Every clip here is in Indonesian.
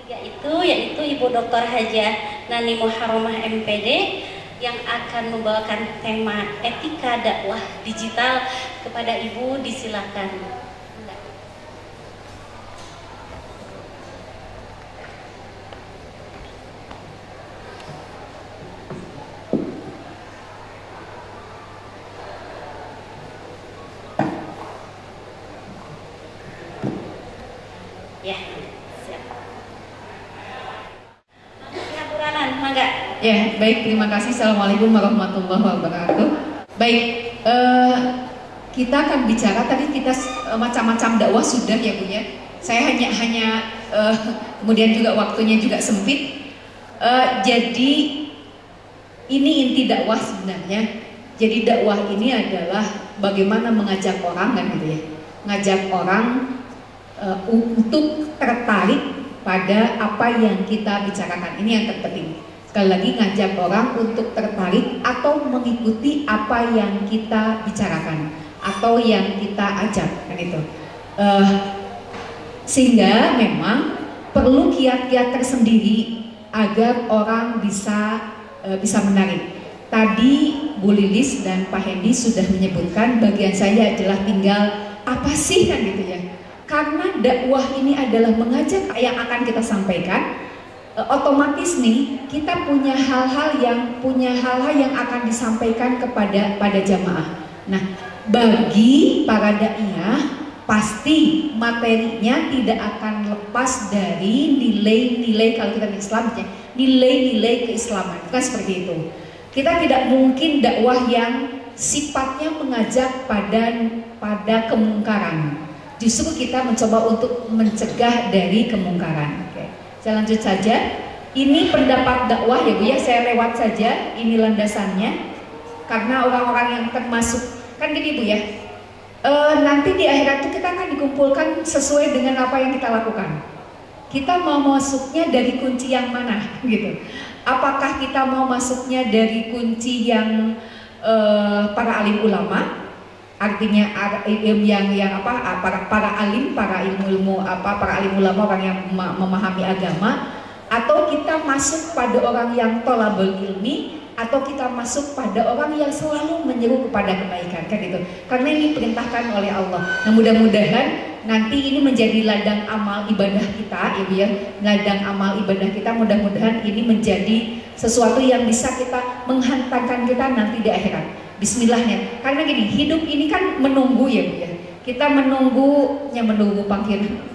ketiga itu yaitu Ibu Dr. Hajah Nani Muharramah MPD yang akan membawakan tema etika dakwah digital. Kepada Ibu disilakan. Ya, siap. Ya, baik, terima kasih. Assalamualaikum warahmatullahi wabarakatuh. Baik, kita akan bicara tadi kita macam-macam dakwah sudah ya Bu ya. Saya hanya kemudian juga waktunya juga sempit. Jadi ini inti dakwah sebenarnya. Jadi dakwah ini adalah bagaimana mengajak orang kan gitu ya. Ngajak orang untuk tertarik pada apa yang kita bicarakan. Ini yang terpenting. Sekali lagi, ngajak orang untuk tertarik atau mengikuti apa yang kita bicarakan atau yang kita ajak kan itu. Sehingga memang perlu kiat-kiat tersendiri agar orang bisa menarik. Tadi Bu Lilis dan Pak Hendy sudah menyebutkan, bagian saya adalah tinggal apa sih kan gitu ya. Karena dakwah ini adalah mengajak yang akan kita sampaikan, otomatis nih kita punya hal-hal yang akan disampaikan pada jamaah. Nah, bagi para daiyah pasti materinya tidak akan lepas dari nilai-nilai, kalau kita di Islam ya, nilai-nilai keislaman. Bukan seperti itu. Kita tidak mungkin dakwah yang sifatnya mengajak pada kemungkaran. Justru kita mencoba untuk mencegah dari kemungkaran. Oke. Saya lanjut saja. Ini pendapat dakwah ya Bu ya, saya lewat saja. Ini landasannya. Karena orang-orang yang termasuk, kan gini Bu ya, nanti di akhirat itu kita akan dikumpulkan sesuai dengan apa yang kita lakukan. Kita mau masuknya dari kunci yang mana gitu. Apakah kita mau masuknya dari kunci yang para alim ulama, artinya para alim, para alim ulama, orang yang memahami agama, atau kita masuk pada orang yang tolabul ilmi, atau kita masuk pada orang yang selalu menyeru kepada kebaikan kan itu. Karena ini diperintahkan oleh Allah. Nah, mudah-mudahan nanti ini menjadi ladang amal ibadah kita ya, ladang amal ibadah kita, mudah-mudahan ini menjadi sesuatu yang bisa kita menghantarkan kita nanti di akhirat. Bismillahnya. Karena gini, hidup ini kan menunggu ya Bu ya. Kita menunggu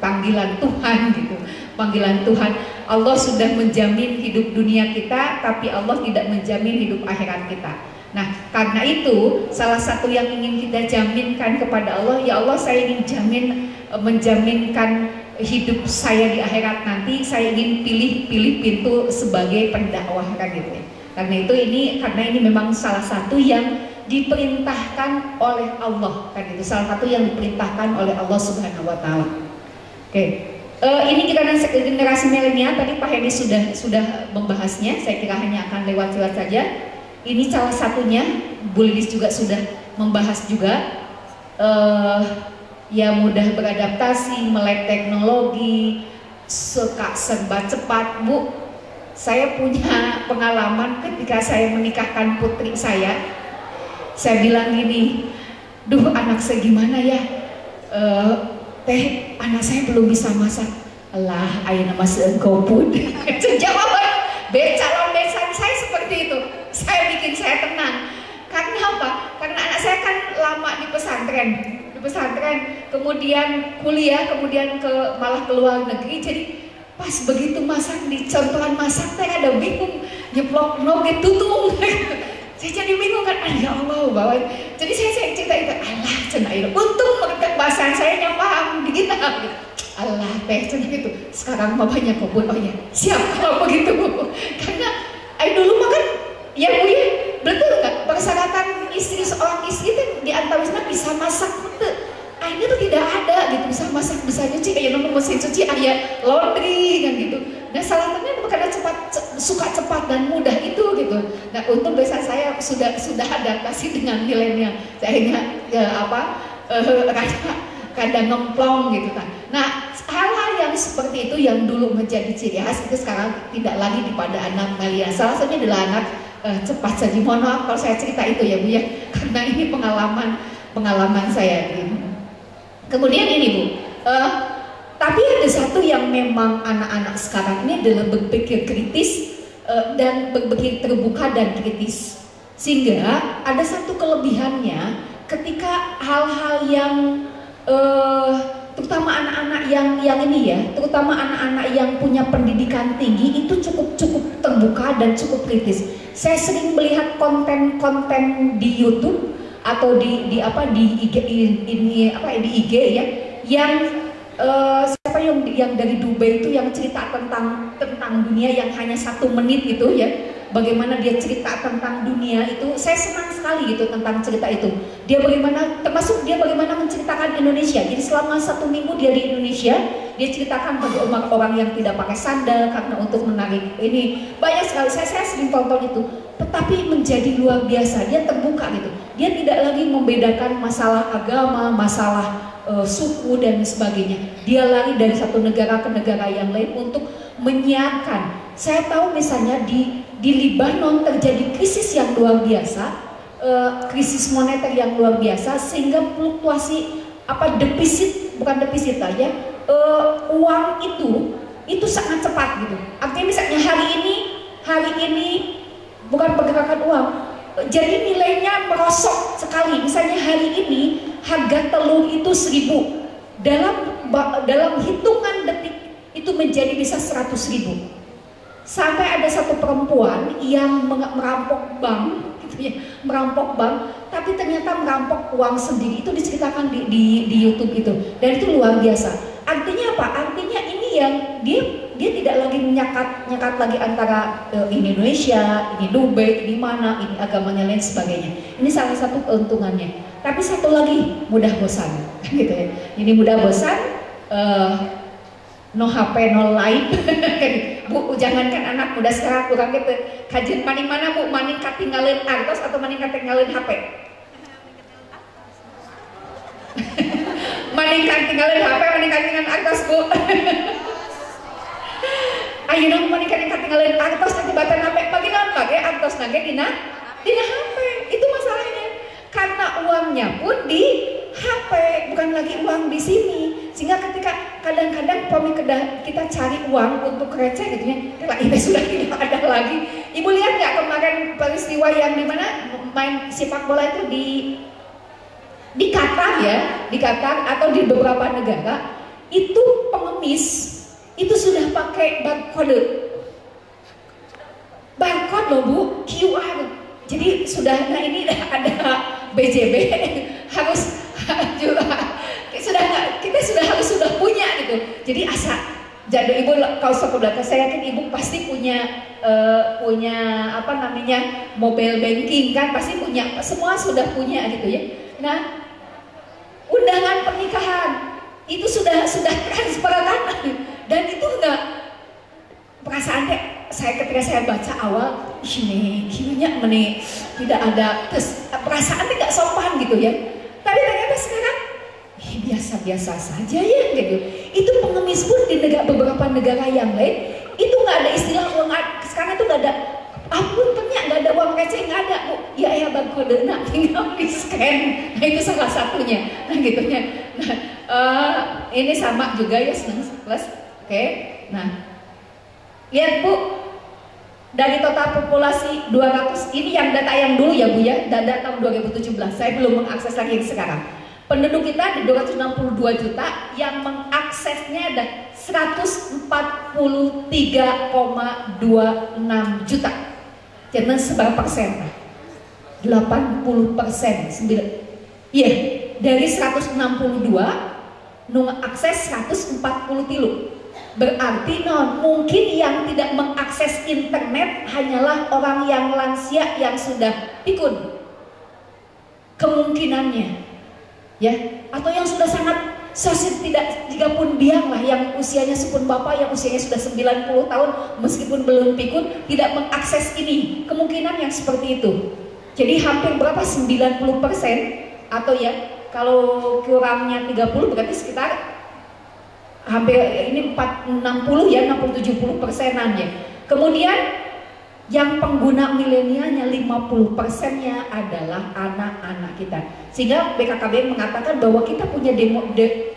panggilan Tuhan gitu. Panggilan Tuhan. Allah sudah menjamin hidup dunia kita, tapi Allah tidak menjamin hidup akhirat kita. Nah, karena itu salah satu yang ingin kita jaminkan kepada Allah, ya Allah, saya ingin menjaminkan hidup saya di akhirat nanti, saya ingin pilih pintu sebagai pendakwah kan gitu ya. Karena ini memang salah satu yang diperintahkan oleh Allah kan itu, salah satu yang diperintahkan oleh Allah Subhanahu wa taala. Oke. Ini kita generasi milenial, tadi Pak Hendy sudah membahasnya, saya kira hanya akan lewat saja. Ini salah satunya, Bu Lilis juga sudah membahas juga. Ya mudah beradaptasi, melek teknologi, suka serba cepat. Bu, saya punya pengalaman ketika saya menikahkan putri saya bilang gini, duh anak saya gimana ya, teh anak saya belum bisa masak. Alah, ayeuna masih engkau pun. Jawaban calon besan saya seperti itu. Saya bikin saya tenang. Karena apa? Karena anak saya kan lama di pesantren, kemudian kuliah, kemudian malah ke luar negeri. Jadi pas begitu masak, di contohan masak teh ada bingung, nyeplok noge tutung. Saya jadi bingung kan, ya Allah bawa. Jadi saya cerita itu, alah cenah itu. Untung mengerti bahasa saya yang paham gitu. Allah teh cenah itu. Sekarang mah banyak kebun, oh ya siap kalau begitu. Karena dulu mah kan ya Bu ya, betul kan persyaratan seorang istri itu di antaranya bisa masak betul. Akhirnya tuh tidak ada gitu, bisa masak, bisa nyuci, kayak nomor mesin cuci, kayak laundry kan gitu. Nah salah satunya karena suka cepat dan mudah itu gitu. Nah untuk biasa saya sudah adaptasi dengan milenial, sehingga ya kadang ngemplong gitu kan. Nah, hal-hal yang seperti itu yang dulu menjadi ciri khas itu sekarang tidak lagi pada anak Malia. Salah satunya adalah anak cepat saja. Mohon maaf kalau saya cerita itu ya Bu ya, karena ini pengalaman saya. Kemudian ini Bu, tapi ada satu yang memang anak-anak sekarang ini adalah berpikir kritis dan berpikir terbuka dan kritis. Sehingga ada satu kelebihannya ketika hal-hal yang terutama anak-anak yang ini ya, terutama anak-anak yang punya pendidikan tinggi itu cukup terbuka dan cukup kritis. Saya sering melihat konten-konten di YouTube atau di IG di IG ya, yang siapa yang dari Dubai itu yang cerita tentang dunia yang hanya 1 menit gitu ya. Bagaimana dia cerita tentang dunia itu, saya senang sekali gitu tentang cerita itu. Dia bagaimana, termasuk dia bagaimana menceritakan Indonesia. Jadi selama 1 minggu dia di Indonesia, dia ceritakan bagi orang yang tidak pakai sandal karena untuk menarik ini. Banyak sekali, saya sering tonton itu. Tetapi menjadi luar biasa, dia terbuka gitu. Dia tidak lagi membedakan masalah agama, masalah suku dan sebagainya. Dia lari dari satu negara ke negara yang lain untuk menyiarkan. Saya tahu misalnya di Libanon terjadi krisis yang luar biasa, krisis moneter yang luar biasa, sehingga fluktuasi bukan defisit aja, uang itu sangat cepat gitu. Artinya misalnya hari ini bukan pergerakan uang, jadi nilainya merosot sekali. Misalnya hari ini harga telur itu 1.000, dalam hitungan detik itu menjadi bisa 100.000. Sampai ada satu perempuan yang merampok bank, gitu ya, tapi ternyata merampok uang sendiri. Itu diceritakan di YouTube itu, dan itu luar biasa. Artinya apa? Artinya ini yang dia tidak lagi nyakat lagi antara ini Indonesia, ini Dubai, ini mana, ini agamanya lain sebagainya. Ini salah satu keuntungannya. Tapi satu lagi, mudah bosan, gitu ya. Ini mudah bosan. No HP, no live. Bu, jangankan anak muda sekarang kurang gitu. Kajian maning mana Bu? Maning katinggalin artos atau maning katinggalin HP? Maning katinggalin HP, maning katinggalin artos Bu. Ayo dong maning katinggalin artos nanti batan HP. Bagaimana pakai artos nage dina HP. Itu masalahnya. Karena uangnya pun di HP, bukan lagi uang di sini. Sehingga ketika kadang-kadang kita cari uang untuk receh gitu ya, ini sudah tidak ada lagi. Ibu lihat nggak kemarin peristiwa yang dimana main sepak bola itu di Qatar ya, di Qatar atau di beberapa negara itu pengemis itu sudah pakai barcode loh Bu, QR. Jadi sudah, nah ini ada BJB harus kita sudah punya gitu. Jadi jadi ibu kalau sekolah saya yakin ibu pasti punya mobile banking kan, pasti punya, semua sudah punya gitu ya. Nah, undangan pernikahan itu sudah transparan dan itu enggak perasaan ketika saya baca awal ini tidak ada perasaan tidak sopan gitu ya. Tapi ternyata sekarang biasa-biasa saja ya gitu. Itu pengemis pun di beberapa negara yang lain itu nggak ada istilah uang. Sekarang itu nggak ada ternyata nggak ada uang receh, nggak ada Bu. Ya barcode tinggal di scan. Nah itu salah satunya. Nah gitu ya. Nah ini sama juga ya plus. Oke. Nah lihat Bu, dari total populasi 200, ini yang data yang dulu ya Bu ya, data tahun 2017, saya belum mengakses lagi yang sekarang. Penduduk kita di 262 juta, yang mengaksesnya ada 143,26 juta. Jadi seberapa persen? 80%. Iya, dari 162 akses 140 tilu. Berarti mungkin yang tidak mengakses internet hanyalah orang yang lansia yang sudah pikun, kemungkinannya ya, atau yang sudah sangat tidak, jika pun biang lah yang usianya sepun bapak yang usianya sudah 90 tahun meskipun belum pikun tidak mengakses ini, kemungkinan yang seperti itu. Jadi hampir berapa, 90%, atau ya kalau kurangnya 30 berarti sekitar hampir ini 60 ya, 60-70%-an ya. Kemudian yang pengguna milenialnya 50%-nya adalah anak-anak kita. Sehingga BKKBN mengatakan bahwa kita punya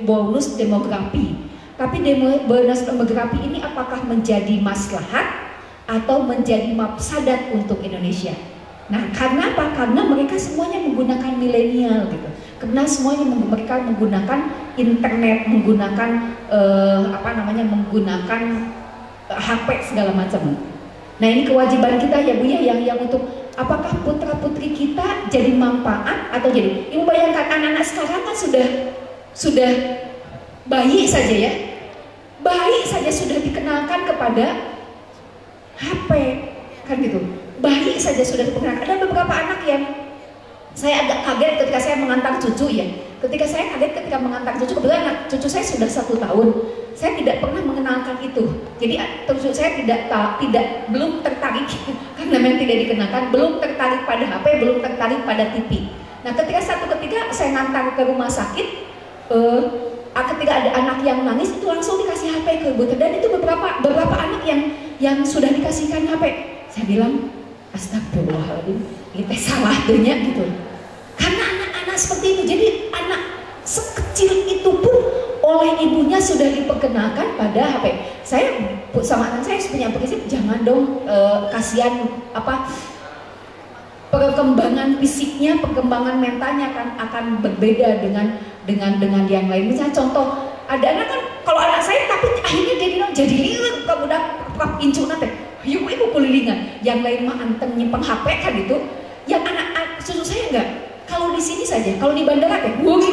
bonus demografi. Tapi bonus demografi ini apakah menjadi maslahat atau menjadi mafsadat untuk Indonesia? Nah, karena apa? Karena mereka semuanya menggunakan milenial gitu. Karena semuanya mereka menggunakan internet, menggunakan menggunakan HP segala macam. Nah, ini kewajiban kita ya Bu ya, yang untuk apakah putra putri kita jadi manfaat atau jadi. Ibu bayangkan anak-anak sekarang kan sudah bayi saja ya, bayi saja sudah dikenalkan kepada HP kan gitu. Bayi saja sudah dikenalkan. Ada beberapa anak yang saya agak kaget ketika saya mengantar cucu ya. Ketika saya kaget ketika mengantar cucu, kebetulan cucu saya sudah 1 tahun. Saya tidak pernah mengenalkan itu. Jadi cucu saya belum tertarik karena memang tidak dikenalkan, belum tertarik pada HP, belum tertarik pada TV. Nah, ketika saya ngantar ke rumah sakit, ketika ada anak yang nangis itu langsung dikasih HP ke ibu. Dan itu beberapa anak yang sudah dikasihkan HP. Saya bilang, astagfirullahaladzim, ini salah dunia gitu. Karena anak-anak seperti itu, jadi anak sekecil itu pun oleh ibunya sudah diperkenalkan pada HP. Saya sama anak saya punya prinsip, jangan dong kasihan perkembangan fisiknya, perkembangan mentalnya akan berbeda dengan yang lain. Misalnya contoh, ada anak kan, kalau anak saya tapi akhirnya jadi liur, kemudian incu nanti, ibu kulilingan, yang lain mah anteng nyimpen HP kan itu, yang anak cucu saya enggak. Kalau di sini saja, kalau di bandara kayak gitu,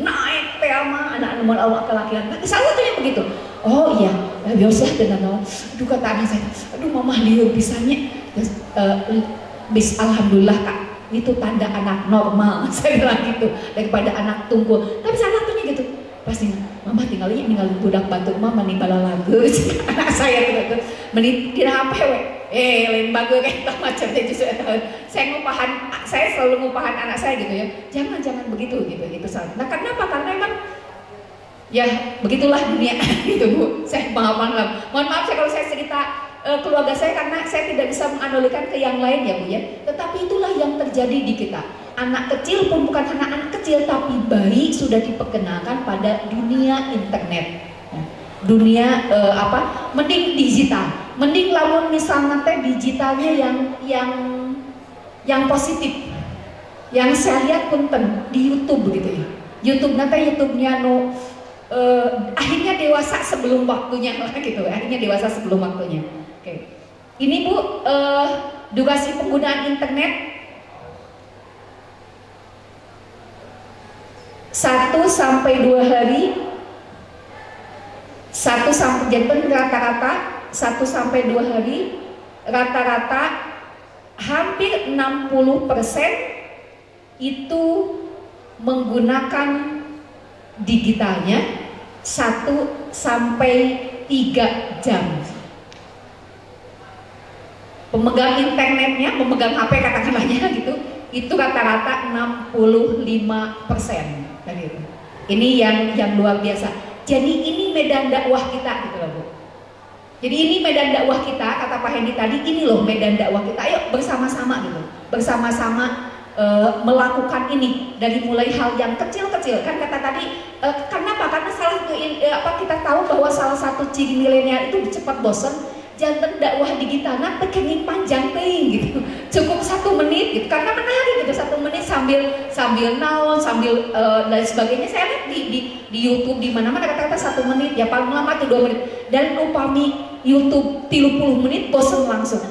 naik sama anak-anak awak kelakian, selalu tuh yang begitu. Oh iya, biasa dengan aduh kata anak saya, aduh mama liur bisanya, alhamdulillah Kak, itu tanda anak normal, saya bilang gitu, daripada anak tunggu. Tapi salah satunya gitu, pasti mama tinggalin budak batuk mama nih bala lagu, anak saya gitu, menit HP lain bagus kayak macamnya justru saya selalu ngupahan anak saya gitu ya, jangan begitu gitu, itu salah. Nah, kenapa? Karena emang ya begitulah dunia gitu Bu. Saya mohon maaf saya kalau saya cerita keluarga saya, karena saya tidak bisa menganalogikan ke yang lain ya Bu ya. Tetapi itulah yang terjadi di kita. Anak kecil pun bukan anak-anak kecil, tapi bayi sudah diperkenalkan pada dunia internet, dunia mending digital, mending lamun misalnya teh digitalnya yang positif, yang saya lihat punten di YouTube begitu ya. YouTube-nya akhirnya dewasa sebelum waktunya gitu, akhirnya dewasa sebelum waktunya. Oke. Ini Bu, durasi penggunaan internet 1 sampai 2 hari, 1 sampai jadi rata-rata 1 sampai 2 hari, rata-rata hampir 60% itu menggunakan digitalnya 1 sampai 3 jam. Pemegang internetnya, pemegang HP katakanlahnya gitu, itu rata-rata 65%. Gitu. Ini yang luar biasa. Jadi ini medan dakwah kita gitu loh Bu. Jadi ini medan dakwah kita, kata Pak Hendy tadi, ini loh medan dakwah kita. Ayo bersama-sama gitu, bersama-sama melakukan ini dari mulai hal yang kecil-kecil. Kan kata tadi, kenapa? Karena kita tahu bahwa salah satu ciri milenial itu cepat bosan. Jangan dakwah digital, nah teknik panjang gitu, cukup 1 menit gitu, karena menarik gitu, 1 menit sambil naon, sambil dan sebagainya. Saya lihat di YouTube di mana-mana kata-kata 1 menit, ya paling lama tuh 2 menit. Dan upami YouTube 30 menit bosen langsung,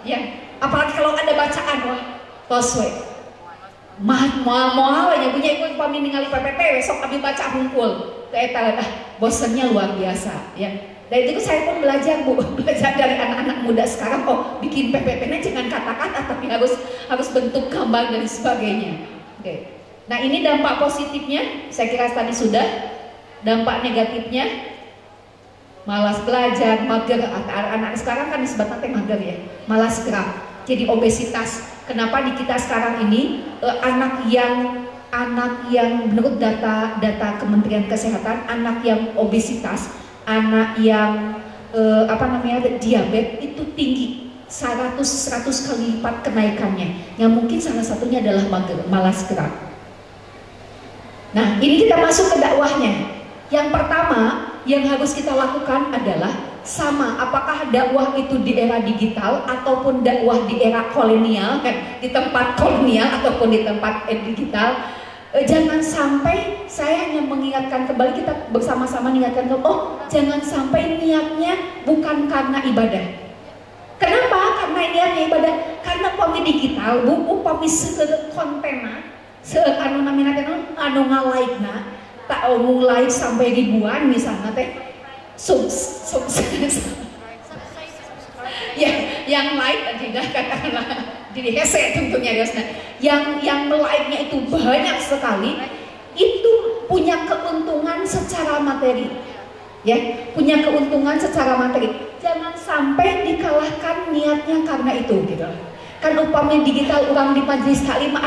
ya. Apalagi kalau ada bacaan, wah toswe, mahal yang punya ikut upami ningali PPT, besok abis baca hungkul, bosennya luar biasa, ya. Dan itu saya pun belajar Bu, belajar dari anak-anak muda sekarang. Oh, bikin PPT-nya jangan kata-kata, tapi harus bentuk gambar dan sebagainya. Oke. Nah, ini dampak positifnya, saya kira tadi sudah. Dampak negatifnya, malas belajar, mager. Anak-anak sekarang kan disebutnya mager ya, malas gerak, jadi obesitas. Kenapa di kita sekarang ini anak yang anak yang menurut data Kementerian Kesehatan, anak yang obesitas, anak yang diabetes itu tinggi 100 kali lipat kenaikannya. Yang mungkin salah satunya adalah malas gerak. Nah, ini kita masuk ke dakwahnya. Yang pertama yang harus kita lakukan adalah sama, apakah dakwah itu di era digital ataupun dakwah di era kolonial, kan, di tempat kolonial ataupun di tempat digital. Jangan sampai, saya hanya mengingatkan kembali, kita bersama-sama mengingatkan, jangan sampai niatnya bukan karena ibadah. Kenapa? Karena niatnya ibadah. Karena upami digital, upami kontena, anu ngalaikna, tak like sampai ribuan misalnya teh, ya, yang like tidak katakanlah jadi hese tentunya Yosna, yang like-nya itu banyak sekali, itu punya keuntungan secara materi, ya, punya keuntungan secara materi. Jangan sampai dikalahkan niatnya karena itu, gitu. Kan upamanya digital orang di majelis taklim,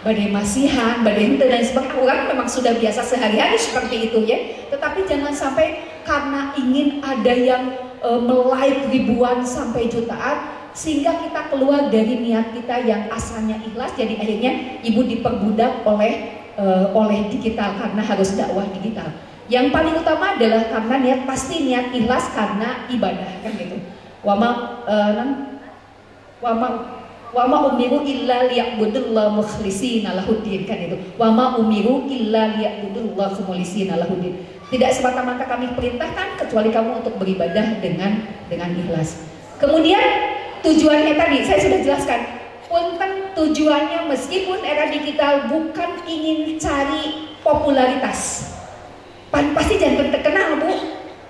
badai masihan, badai ente dan sebagainya, orang memang sudah biasa sehari-hari seperti itu, ya. Tetapi jangan sampai karena ingin ada yang melike ribuan sampai jutaan, sehingga kita keluar dari niat kita yang asalnya ikhlas. Jadi akhirnya ibu diperbudak oleh digital karena harus dakwah digital. Yang paling utama adalah karena niat, pasti niat ikhlas karena ibadah, kan gitu. Wama umiru illa liya'budullah mukhlishina lahuddin, kan itu. Wama umiru illa liya'budullah mukhlishina lahuddin. Tidak semata-mata kami perintahkan kecuali kamu untuk beribadah dengan ikhlas. Kemudian tujuannya tadi saya sudah jelaskan. Punten, tujuannya meskipun era digital bukan ingin cari popularitas. Pasti jangan terkenal, Bu.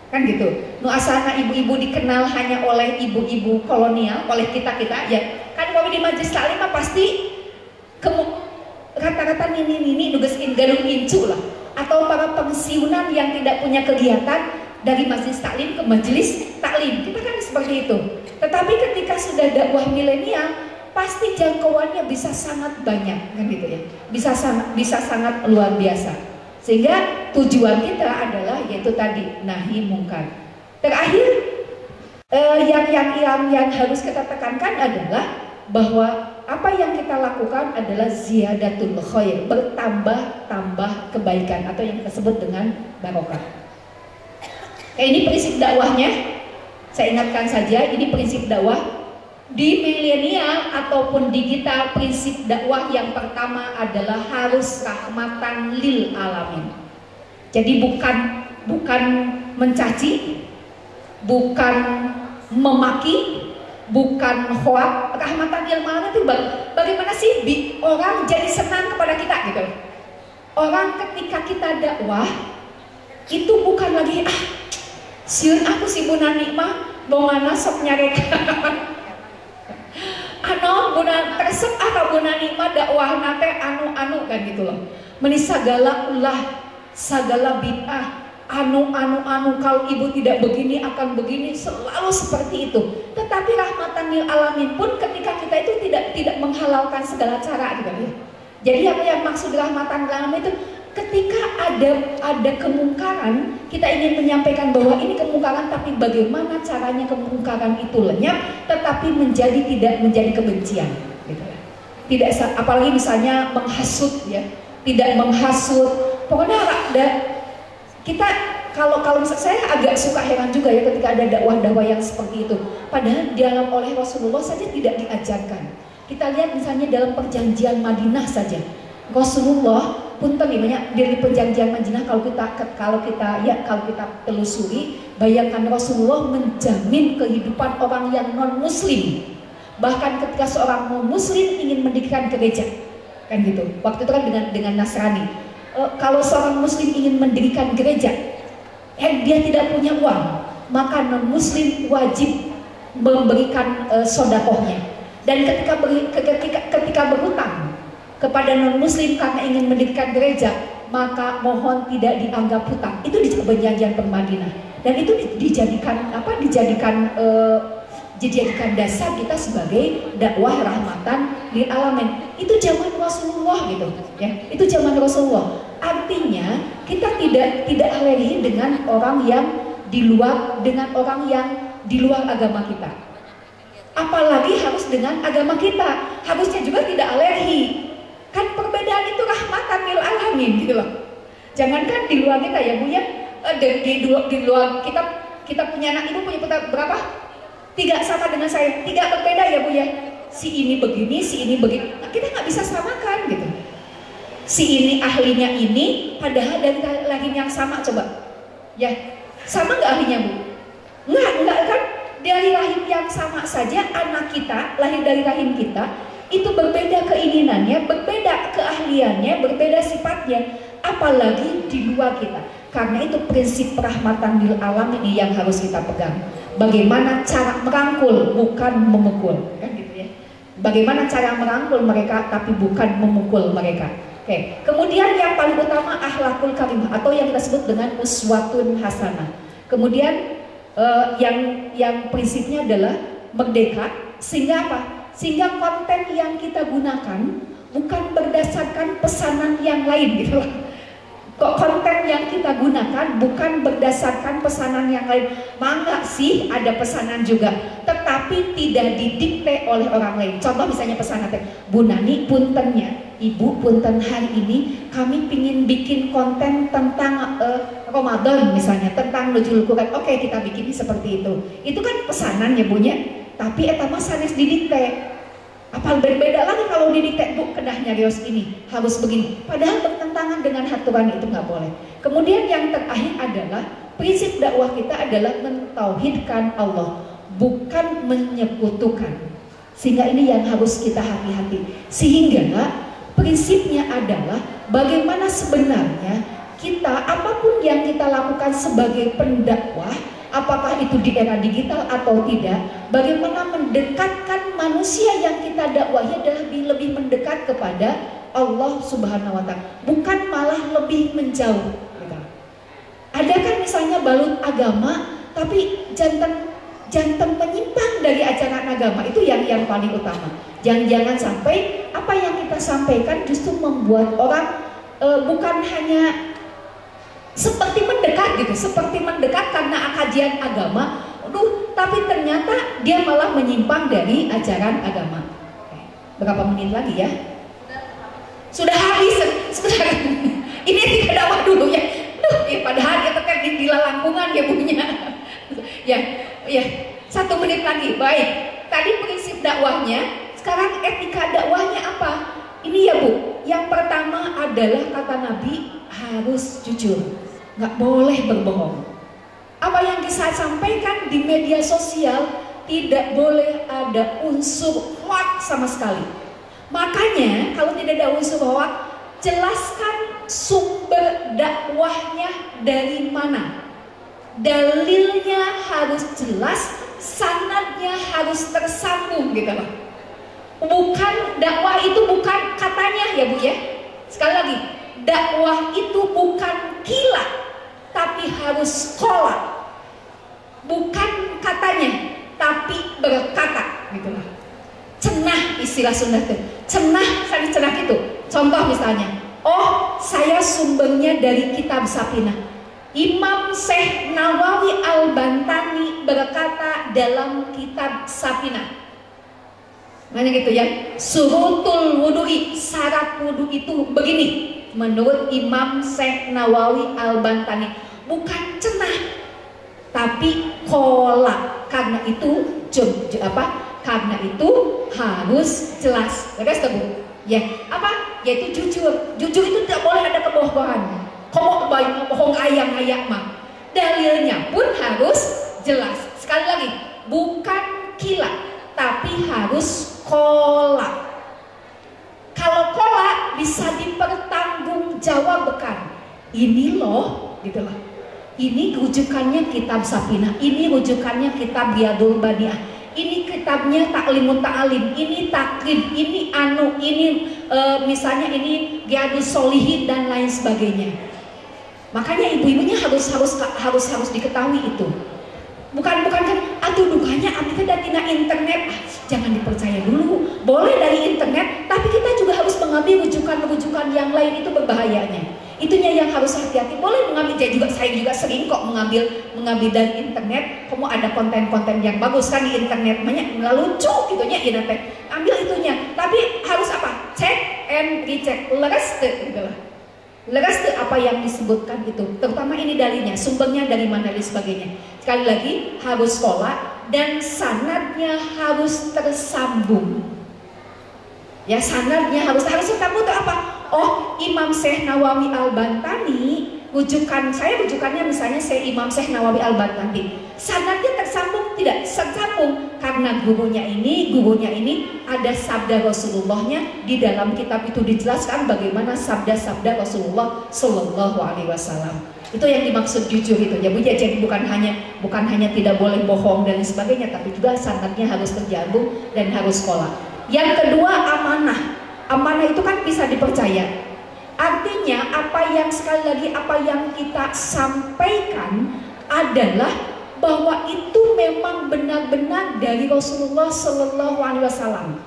Kan gitu. Nu asana ibu-ibu dikenal hanya oleh ibu-ibu kolonial, oleh kita-kita, ya. Kan kalau di majelis taklim pasti kata-kata nini nugas galung incu lah, atau para pensiunan yang tidak punya kegiatan dari majelis taklim ke majelis taklim. Kita kan seperti itu. Tetapi ketika sudah dakwah milenial, pasti jangkauannya bisa sangat banyak, kan gitu ya. Bisa sangat luar biasa. Sehingga tujuan kita adalah yaitu tadi nahi mungkar. Terakhir yang harus kita tekankan adalah bahwa apa yang kita lakukan adalah ziyadatul khair, bertambah kebaikan atau yang kita sebut dengan barokah. Ini prinsip dakwahnya. Saya ingatkan saja, ini prinsip dakwah di milenial ataupun digital. Prinsip dakwah yang pertama adalah harus rahmatan lil alamin. Jadi bukan mencaci, bukan memaki, bukan hoak. Rahmatan lil alamin itu bagaimana sih orang jadi senang kepada kita, gitu. Orang ketika kita dakwah itu bukan lagi siun aku si Bunani mah bongana sok nyarekan buna tersep atau Bunani mah dakwah nate anu kan gitu loh. Meni segala ulah, segala bid'ah, anu kalau ibu tidak begini akan begini, selalu seperti itu. Tetapi rahmatan lil alamin pun ketika kita itu tidak menghalalkan segala cara, gitu ya. Jadi apa yang maksud rahmatan lil alamin itu, ketika ada kemungkaran, kita ingin menyampaikan bahwa ini kemungkaran, tapi bagaimana caranya kemungkaran itu lenyap, tetapi tidak menjadi kebencian, gitu ya. Tidak, apalagi misalnya menghasut, ya, tidak menghasut. Pokoknya kita kalau misalnya saya agak suka heran juga ya ketika ada dakwah-dakwah yang seperti itu. Padahal dalam oleh Rasulullah saja tidak diajarkan. Kita lihat misalnya dalam perjanjian Madinah saja, Rasulullah punten banyak dari perjanjian Madinah kalau kita telusuri, bayangkan Rasulullah menjamin kehidupan orang yang non muslim. Bahkan ketika seorang non muslim ingin mendirikan gereja, kan gitu. Waktu itu kan dengan Nasrani. Kalau seorang muslim ingin mendirikan gereja, dia tidak punya uang, maka non muslim wajib memberikan sodakohnya. Dan ketika berhutang kepada non muslim karena ingin mendirikan gereja, maka mohon tidak dianggap hutang. Itu di perjanjian Madinah, dan itu dijadikan dijadikan dasar kita sebagai dakwah rahmatan lil alamin. Itu zaman Rasulullah gitu ya. Itu zaman Rasulullah. Artinya kita tidak alergi dengan orang yang di luar agama kita. Apalagi harus dengan agama kita. Harusnya juga tidak alergi. Kan perbedaan itu rahmatan lil alamin gitu loh. Jangankan di luar kita ya Bu ya. Di luar kita punya anak, ibu punya putra berapa? 3 sama dengan saya, 3 berbeda ya Bu ya. Si ini begini, si ini begini. Nah, kita nggak bisa samakan gitu. Si ini ahlinya ini, padahal dari rahim yang sama, coba. Ya, sama nggak ahlinya Bu? Nggak kan? Dari rahim yang sama saja anak kita lahir dari rahim kita itu berbeda keinginannya, berbeda keahliannya, berbeda sifatnya. Apalagi di luar kita. Karena itu prinsip rahmatan lil alam ini yang harus kita pegang. Bagaimana cara merangkul, bukan memukul, kan gitu ya. Bagaimana cara merangkul mereka, tapi bukan memukul mereka. Oke. Kemudian yang paling utama akhlakul karimah atau yang kita sebut dengan uswatun hasanah. Kemudian yang prinsipnya adalah merdeka, sehingga apa? Sehingga konten yang kita gunakan bukan berdasarkan pesanan yang lain gitu loh. Konten yang kita gunakan bukan berdasarkan pesanan yang lain. Mangga sih ada pesanan juga, tetapi tidak didikte oleh orang lain. Contoh misalnya pesanan Bu Nani puntennya, Ibu punten hari ini kami pingin bikin konten tentang Ramadan misalnya, tentang nuzul Quran. Oke, kita bikin seperti itu. Itu kan pesanan ya Bunya, tapi eta mah sanes didikte. Apa berbeda lagi kalau didikte, Bu kedahnya rios ini harus begini, padahal bertentangan dengan aturan itu nggak boleh. Kemudian yang terakhir adalah prinsip dakwah kita adalah mentauhidkan Allah, bukan menyekutukan. Sehingga ini yang harus kita hati-hati. Sehingga prinsipnya adalah bagaimana sebenarnya kita apapun yang kita lakukan sebagai pendakwah, apakah itu di era digital atau tidak, bagaimana mendekatkan manusia yang kita dakwahi adalah lebih mendekat kepada Allah Subhanahu wa Ta'ala, bukan malah lebih menjauh. Ada kan misalnya balut agama, tapi jantan menyimpang dari ajaran agama, itu yang paling utama. Jangan sampai apa yang kita sampaikan justru membuat orang bukan hanya seperti mendekat gitu, seperti mendekat karena kajian agama, tapi ternyata dia malah menyimpang dari ajaran agama. Berapa menit lagi ya? Sudah habis. Ini tidak dakwah dulu ya. Padahal dia tetap di lalangkungan ya punya. Ya, 1 menit lagi. Baik. Tadi prinsip dakwahnya, sekarang etika dakwahnya apa? Ini ya Bu. Yang pertama adalah kata Nabi harus jujur. Nggak boleh berbohong. Apa yang saya sampaikan di media sosial tidak boleh ada unsur hoax sama sekali. Makanya kalau tidak ada unsur hoax, jelaskan sumber dakwahnya dari mana. Dalilnya harus jelas, sanadnya harus tersambung gitu loh. Bukan dakwah itu bukan katanya ya Bu ya. Sekali lagi, dakwah itu bukan kilat, tapi harus qola. Bukan katanya, tapi berkata gitu lah. Cenah istilah Sunda itu. Cenah gitu. Contoh misalnya, oh saya sumbernya dari kitab Safinah. Imam Syekh Nawawi Al-Bantani berkata dalam kitab Safinah. Mana gitu ya? Surutul wudu'i, syarat wudu itu begini. Menurut Imam Syekh Nawawi Al-Bantani, bukan cenah, tapi kola. Karena itu karena itu harus jelas. Beres Bu? Ya, apa? Yaitu jujur. Jujur itu tidak boleh ada kebohongan. Kamu bohong ayam mah. Dalilnya pun harus jelas. Sekali lagi, bukan kilat, tapi harus kola. Kalau kola bisa dipertanggungjawabkan. Ini loh, gitu lah. Ini rujukannya kitab Safinah, ini rujukannya kitab Riyadul Badiah, ini kitabnya Taklimut Ta'alim, ini takrib, ini misalnya ini Riyadus Sholihin dan lain sebagainya. Makanya ibu-ibunya harus diketahui itu. Bukan kan, aduh dukanya abdi teh tina internet, jangan dipercaya dulu. Boleh dari internet, tapi kita juga harus mengambil rujukan-rujukan yang lain, itu berbahayanya. Itunya yang harus hati-hati. Boleh mengambil, saya juga sering kok mengambil dari internet. Kamu ada konten-konten yang bagus kan di internet, banyak lucu gitunya, ya nanti ambil itunya. Tapi harus apa? Cek and recheck, leres gitu lah. Leres apa yang disebutkan itu, terutama ini dalilnya, sumbernya dari mana dan sebagainya. Sekali lagi harus sekolah dan sanadnya harus tersambung. Ya sanadnya harus tersambung itu apa? Oh, Imam Syekh Nawawi Al-Bantani, rujukannya misalnya Imam Syekh Nawawi Al-Bantani. Sanadnya tersambung tidak? Tersambung karena gurunya ini ada sabda Rasulullahnya. Di dalam kitab itu dijelaskan bagaimana sabda-sabda Rasulullah Shallallahu Alaihi Wasallam. Itu yang dimaksud jujur itu ya Bu. Jadi bukan hanya tidak boleh bohong dan sebagainya, tapi juga sanadnya harus terjambung dan harus sekolah. Yang kedua, amanah. Amanah itu kan bisa dipercaya. Artinya apa yang kita sampaikan adalah bahwa itu memang benar-benar dari Rasulullah Shallallahu Alaihi Wasallam.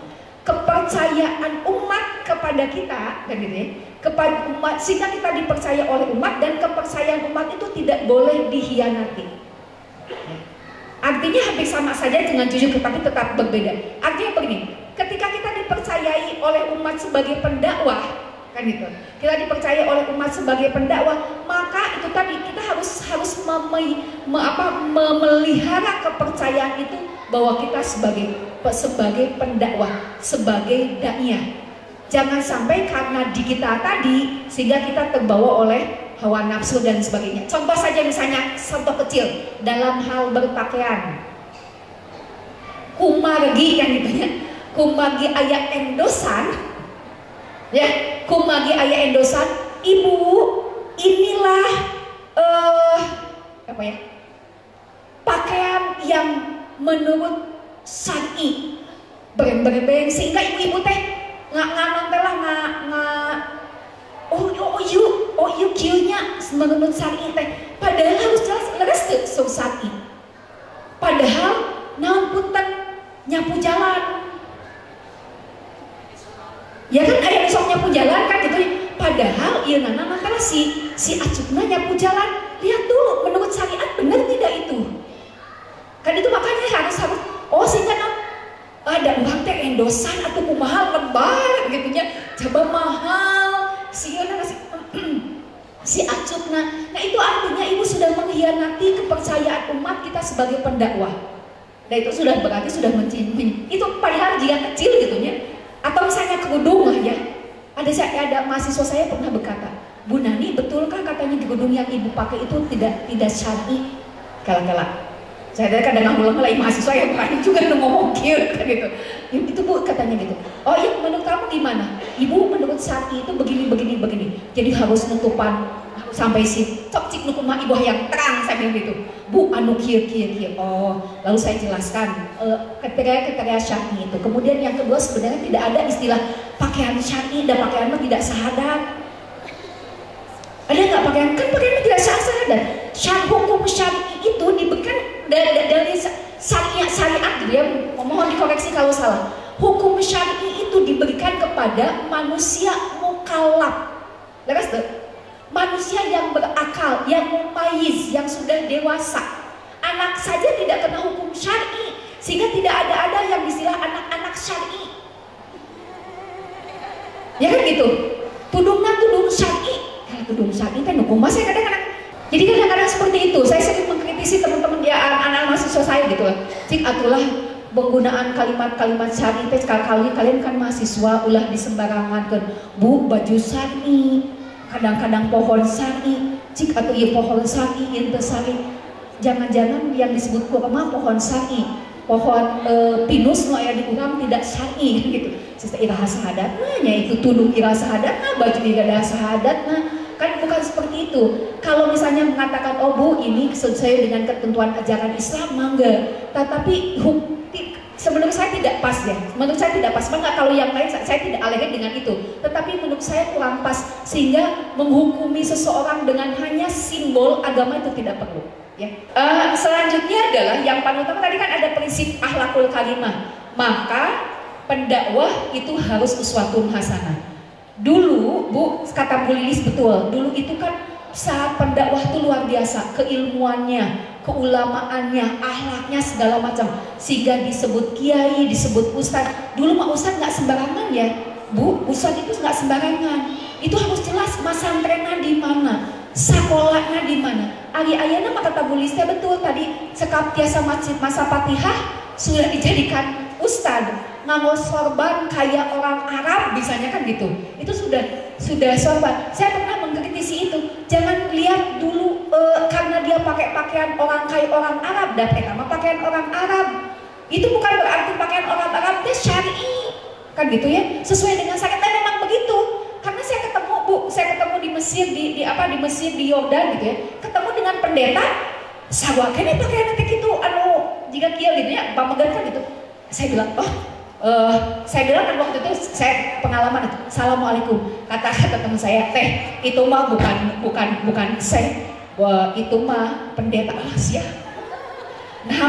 Kepercayaan umat kepada kita, kan gitu ya, kepada umat, sehingga kita dipercaya oleh umat, dan kepercayaan umat itu tidak boleh dikhianati. Artinya hampir sama saja dengan jujur, tapi tetap berbeda. Artinya begini, ketika kita dipercayai oleh umat sebagai pendakwah, kan gitu, kita dipercaya oleh umat sebagai pendakwah, maka itu tadi kita harus memelihara kepercayaan itu bahwa kita sebagai pendakwah, sebagai daiyah. Jangan sampai karena di kita tadi sehingga kita terbawa oleh hawa nafsu dan sebagainya. Contoh saja misalnya, contoh kecil dalam hal berpakaian. Kumargi kan gitu ya, kumargi ayat endosan, ya, kumagi ayah endosan, ibu inilah pakaian yang menurut syar'i bereng sehingga ibu-ibu teh oh kieunya menurut syar'i teh, padahal harus jelas leres teu syar'i. Padahal naon punten nyapu jalan, ya kan ayah sok nyapu jalan kan gitu. Padahal iya nana maka si acukna nyapu jalan, lihat dulu menurut syariat benar tidak itu. Kan itu makanya harus sehingga ada orang teh endosan atau kumahal lebar gitu nya, coba mahal si acukna. Nah itu artinya ibu sudah mengkhianati kepercayaan umat kita sebagai pendakwah. Dan itu sudah berarti sudah itu padahal jika kecil gitu nya. Atau misalnya kerudung lah ya, ada mahasiswa saya pernah berkata, Bu Nani, betulkah katanya kerudung yang ibu pakai itu tidak syar'i? Kala-kala saya kadang ngulang-ngulang mahasiswa yang berani juga ngomong gitu kan gitu. Itu Bu katanya gitu. Oh iya, menurut kamu gimana? Ibu menurut syar'i itu begini. Jadi harus nutupan sampai si cik nukumah ibu yang terang saya bilang gitu. Bu anu kieu. Oh, lalu saya jelaskan kriteria syar'i itu. Kemudian yang kedua, sebenarnya tidak ada istilah pakaian syar'i dan pakaian tidak syahadat. Ada nggak pakaian? Kan pakaian tidak syahadat. Hukum syar'i itu diberikan dari syariat gitu ya. Mohon dikoreksi kalau salah. Hukum syar'i itu diberikan kepada manusia mukallaf. Lepas tuh, manusia yang berakal, yang mumayyiz, yang sudah dewasa. Anak saja tidak kena hukum syar'i, sehingga tidak ada yang istilah anak-anak syar'i. Ya kan gitu. Tudung syar'i. Kalau tudung syar'i kan hukum saya kadang-kadang. Jadi kadang-kadang seperti itu. Saya sering mengkritisi teman-teman dia anak-anak mahasiswa saya gitu lah. Cik atulah penggunaan kalimat-kalimat syar'i teh sekali kalian kan mahasiswa ulah disembarangan kan. Bu baju syar'i, kadang-kadang pohon syar'i, cik atau iya pohon syar'i, ieu syar'i. Jangan-jangan yang disebut kurma pohon syar'i, pohon pinus nu aya di urang tidak syar'i gitu. Sista iraha sahadatna nya itu tudung iraha sahadatna, baju iraha sahadatna. Kan bukan seperti itu. Kalau misalnya mengatakan oh Bu ini sesuai dengan ketentuan ajaran Islam mangga, tetapi menurut saya tidak pas ya. Menurut saya tidak pas. Maka kalau yang lain saya tidak alergi dengan itu. Tetapi menurut saya kurang pas sehingga menghukumi seseorang dengan hanya simbol agama itu tidak perlu. Ya. Selanjutnya adalah yang paling utama tadi kan ada prinsip akhlak akhlakul karimah, maka pendakwah itu harus uswatun hasanah. Dulu Bu, kata Bu Lilis betul, dulu itu kan saat pendakwah itu luar biasa, keilmuannya, keulamaannya, akhlaknya segala macam, sehingga disebut kiai, disebut ustadz. Dulu mah ustadz nggak sembarangan ya Bu, ustadz itu nggak sembarangan, itu harus jelas masantrennya di mana, sekolahnya di mana. Ari ayana mah kata Bu Lilis betul tadi, sekap tiasa masjid masa Fatihah sudah dijadikan ustadz, nganggo sorban kayak orang Arab misalnya kan gitu. Itu sudah sorban. Saya pernah mengkritisi itu. Jangan lihat dulu karena dia pakai pakaian orang kayak orang Arab dan pertama pakaian orang Arab. Itu bukan berarti pakaian orang Arab dia syar'i. Kan gitu ya. Sesuai dengan syariat memang begitu. Karena saya ketemu Bu, saya ketemu di Mesir di Mesir di Yordan gitu ya. Ketemu dengan pendeta sawa kene pakaian nanti gitu jika kia gitu ya, pamegan kan gitu. Saya bilang, saya bilang kan waktu itu saya pengalaman itu, assalamualaikum, kata teman saya, teh itu mah bukan saya, itu mah pendeta Asia. Nah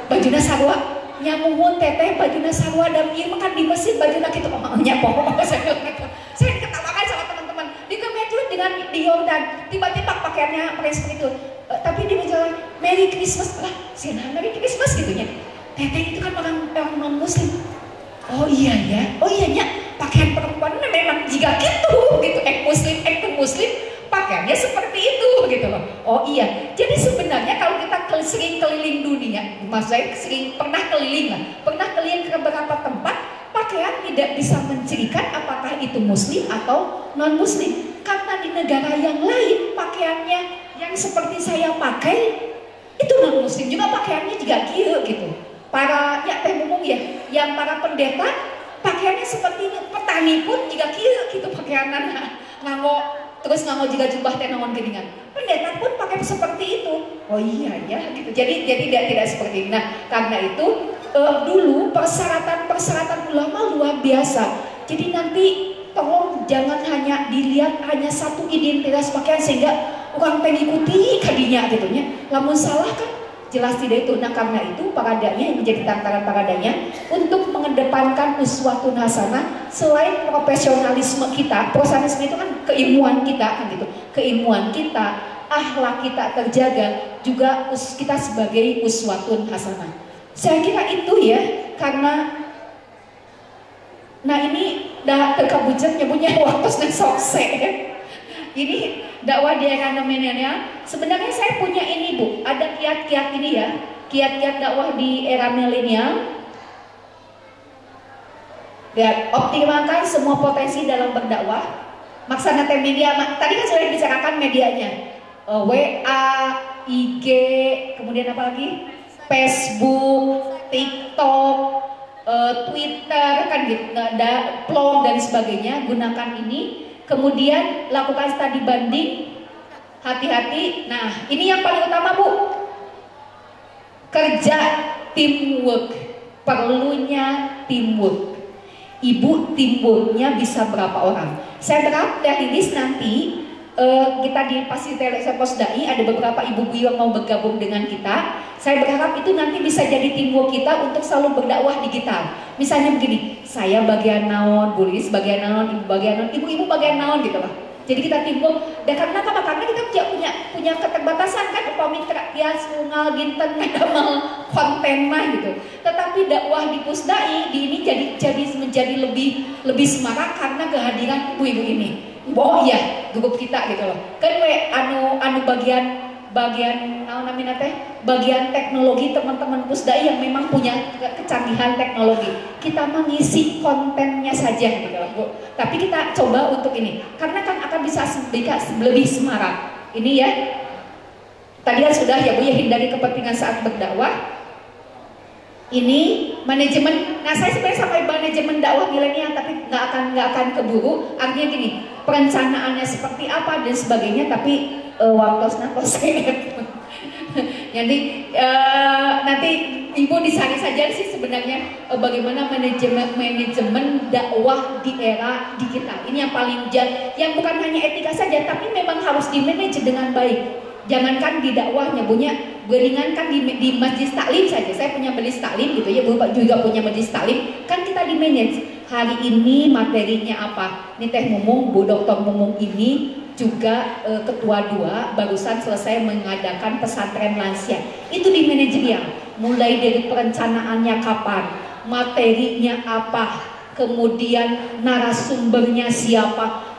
bajunya sarwa, nyamuhun teteh bajunya sarwa dan iya makan di Mesir bajunya gitu, nyapoh. Saya bilang gitu, saya diketawakan sama teman-teman. Di Kemelut dengan di Yordan, tiba-tiba pakaiannya pakai seperti itu. Tapi dia bilang Merry Christmas lah, siapa Merry Christmas gitunya. Teteh itu kan orang non Muslim. Oh iya ya, pakaian perempuan memang jika gitu Muslim, Muslim pakaiannya seperti itu gitu loh. Oh iya, jadi sebenarnya kalau kita sering keliling dunia, maksud saya pernah keliling ke beberapa tempat, pakaian tidak bisa mencirikan apakah itu Muslim atau non Muslim. Karena di negara yang lain pakaiannya yang seperti saya pakai itu non Muslim juga pakaiannya juga gitu. Para yang para pendeta pakaiannya seperti ini, petani pun juga gitu pakaianan nganggo juga jubah tenangan geningan. Pendeta pun pakai seperti itu. Oh iya ya gitu. Jadi tidak seperti ini. Nah, karena itu dulu persyaratan ulama luar biasa. Jadi nanti tolong jangan hanya dilihat hanya satu identitas pakaian sehingga orang mengikuti kadinya gitu nya. Lamun salah kan jelas tidak itu. Nah karena itu paradanya yang menjadi tantangan paradanya untuk mengedepankan uswatun hasanah selain profesionalisme kita. Profesionalisme itu kan keilmuan kita kan gitu, keilmuan kita, akhlak kita terjaga, juga kita sebagai uswatun hasanah. Saya kira itu ya, karena nah ini dah terkabujat nyebutnya waktu sokse. Ini dakwah di era milenial. Sebenarnya saya punya ini Bu, ada kiat-kiat ini ya, kiat-kiat dakwah di era milenial. Ya, optimalkan semua potensi dalam berdakwah. Maksana media, tadi kan sudah dibicarakan medianya, WA, IG, kemudian apa lagi? Facebook, TikTok, Twitter kan gitu, ada blog dan sebagainya. Gunakan ini. Kemudian lakukan studi banding, hati-hati. Nah ini yang paling utama Bu, kerja teamwork, perlunya teamwork. Ibu teamworknya bisa berapa orang? Saya berharap dari list nanti kita di Fasilitas Posdai ada beberapa ibu-ibu yang mau bergabung dengan kita. Saya berharap itu nanti bisa jadi teamwork kita untuk selalu berdakwah digital. Misalnya begini, saya bagian naon, Bu Lilis bagian naon, ibu bagian naon, ibu-ibu bagian naon gitu lah. Jadi kita teamwork. Dan karena apa? Karena kita punya keterbatasan kan, upami tias sungal ginten ngadamel konten mah gitu. Tetapi dakwah di Pusdai di ini jadi menjadi lebih semarak karena kehadiran ibu-ibu ini. Oh iya, grup kita gitu loh. Kan anu bagian namanya teh bagian teknologi teman-teman Pusdai yang memang punya kecanggihan teknologi. Kita mengisi kontennya saja gitu loh, Bu. Tapi kita coba untuk ini karena kan akan bisa lebih semarak. Ini ya. Tadi kan sudah ya Bu ya, hindari kepentingan saat berdakwah. Ini manajemen. Nah saya sebenarnya sampai manajemen dakwah milenial tapi nggak akan keburu. Artinya gini, perencanaannya seperti apa dan sebagainya. Tapi waktunya kosek. Jadi nanti ibu disari saja sih sebenarnya bagaimana manajemen dakwah di era digital. Ini yang paling yang bukan hanya etika saja, tapi memang harus dimanage dengan baik. Jangankan di dakwahnya, beringankan di majlis taklim saja. Saya punya majlis taklim gitu ya, Bapak juga punya majlis taklim. Kan kita di manage. Hari ini materinya apa? Ini Teh Mumung, Bu Dr. Mumung ini juga ketua 2 barusan selesai mengadakan pesantren lansia. Itu di manajerial. Mulai dari perencanaannya kapan, materinya apa, kemudian narasumbernya siapa,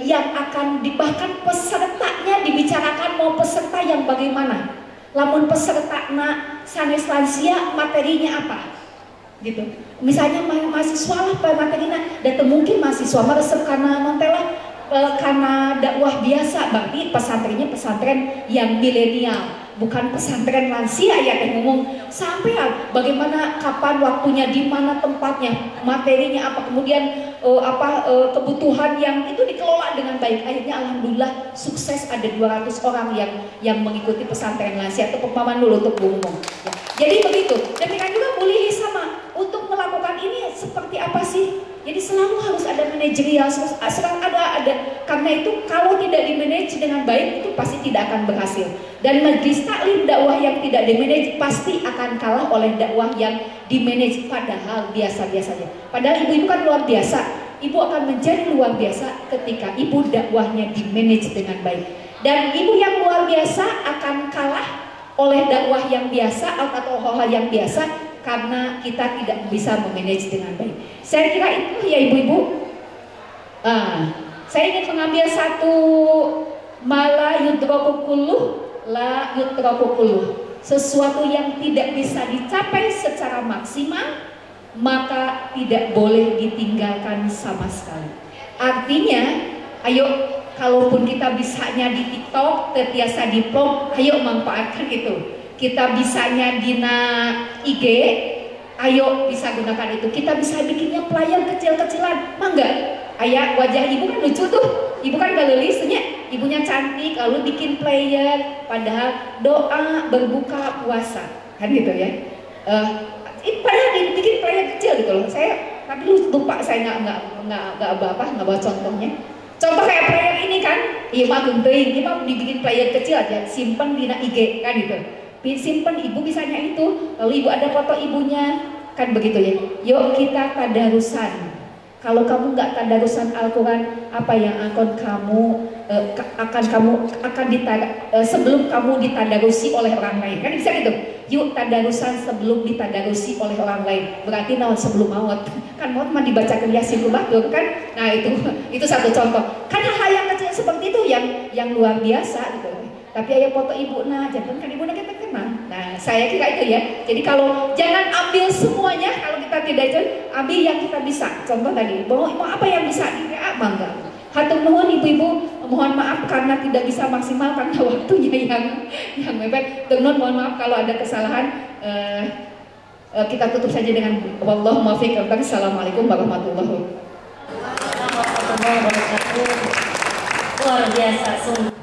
yang akan bahkan pesertanya dibicarakan mau peserta yang bagaimana. Lamun peserta sanes lansia materinya apa gitu. Misalnya mahasiswa lah materinya, dan mungkin mahasiswa meresep karena nontelah karena dakwah biasa, berarti pesantrennya pesantren yang milenial, bukan pesantren lansia ya Teh ngomong. Sampai bagaimana, kapan waktunya, di mana tempatnya, materinya apa, kemudian kebutuhan yang itu dikelola dengan baik. Akhirnya alhamdulillah sukses, ada 200 orang yang mengikuti pesantren lansia. Itu pemahaman dulu untuk Bu Mumung. Ya. Jadi begitu. Demikian juga boleh sama untuk melakukan ini seperti apa sih? Jadi selalu harus ada manajerial, selalu ada. Karena itu kalau tidak dimanage dengan baik itu pasti tidak akan berhasil. Dan majlis taklim dakwah yang tidak dimanage pasti akan kalah oleh dakwah yang dimanage, padahal biasa-biasa saja. Padahal ibu-ibu kan luar biasa. Ibu akan menjadi luar biasa ketika ibu dakwahnya dimanage dengan baik. Dan ibu yang luar biasa akan kalah oleh dakwah yang biasa atau hal-hal yang biasa, karena kita tidak bisa memanage dengan baik. Saya kira itu ya ibu-ibu. Saya ingin mengambil satu mala yudraku kulluh la yudraku kulluh. Sesuatu yang tidak bisa dicapai secara maksimal maka tidak boleh ditinggalkan sama sekali. Artinya, ayo kalaupun kita bisanya di TikTok, terbiasa di vlog, ayo manfaatkan itu. Kita bisanya di IG, ayo bisa gunakan itu. Kita bisa bikinnya pelayan kecil-kecilan, mangga. Ayah wajah ibu kan lucu tuh, ibu kan galelisnya, ibunya cantik, lalu bikin player, padahal doa berbuka puasa, kan gitu ya. Padahal dibikin player kecil gitu loh. Saya tapi lupa, saya nggak bawa contohnya. Contoh kayak player ini kan, iya mah genting, ini mah dibikin player kecil aja, simpen di IG kan gitu. Simpen ibu bisanya itu, lalu ibu ada foto ibunya, kan begitu ya. Yuk kita tadarusan. Kalau kamu nggak tadarusan Al-Quran, apa yang akan sebelum kamu ditadarusi oleh orang lain, kan bisa gitu. Yuk tadarusan sebelum ditadarusi oleh orang lain. Berarti sebelum maut, kan maut mah dibacakan Yasin Batur kan. Nah itu satu contoh. Kan hal yang kecil seperti itu yang luar biasa gitu. Tapi ayah foto ibu, jangan kan ibu kita kenal. Nah saya kira itu ya. Jadi kalau jangan ambil semuanya, kalau kita tidak itu, ambil yang kita bisa. Contoh tadi, mau apa yang bisa di-PA, bangga. Hatur nuhun ibu-ibu, mohon maaf karena tidak bisa maksimal karena waktunya yang mepet. Tenun mohon maaf kalau ada kesalahan. Kita tutup saja dengan wallahu muwaffiq. Assalamualaikum warahmatullahi wabarakatuh. Luar biasa sungguh.